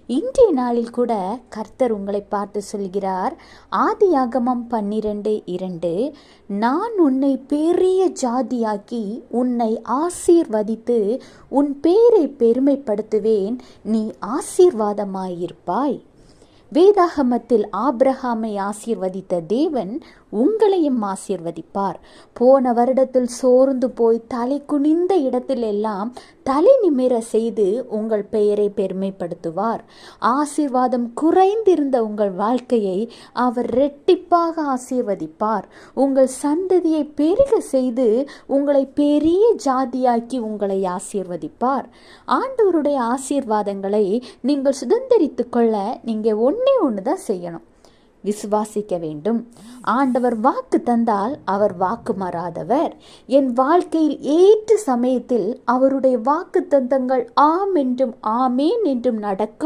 இன்றைய நாளில் கூட கர்த்தர் உங்களை பார்த்து சொல்கிறார், ஆதியாகமம் 12:2, நான் உன்னை பெரிய ஜாதியாக்கி உன்னை ஆசீர்வதித்து உன் பேரை பெருமைப்படுத்துவேன், நீ ஆசீர்வாதமாயிருப்பாய். வேதாகமத்தில் ஆபிரகாமை ஆசீர்வதித்த தேவன் உங்களையும் ஆசீர்வதிப்பார். போன வருடத்தில் சோர்ந்து போய் தலை குனிந்த இடத்தில் எல்லாம் தலை நிமிர செய்து உங்கள் பெயரை பெருமைப்படுத்துவார். ஆசீர்வாதம் குறைந்திருந்த உங்கள் வாழ்க்கையை அவர் இரட்டிப்பாக ஆசீர்வதிப்பார். உங்கள் சந்ததியை பெருக செய்து உங்களை பெரிய ஜாதியாக்கி உங்களை ஆசீர்வதிப்பார். ஆண்டவருடைய ஆசீர்வாதங்களை நீங்கள் சுதந்திரித்து கொள்ள நீங்கள் ஒன்றே தான் செய்யணும், விசுவாசிக்க வேண்டும். ஆண்டவர் வாக்கு தந்தால் அவர் வாக்கு மாறாதவர். என் வாழ்க்கையில் ஏற்ற சமயத்தில் அவருடைய வாக்கு தந்தங்கள் ஆம் என்றும் ஆமேன் என்றும் நடக்கும்.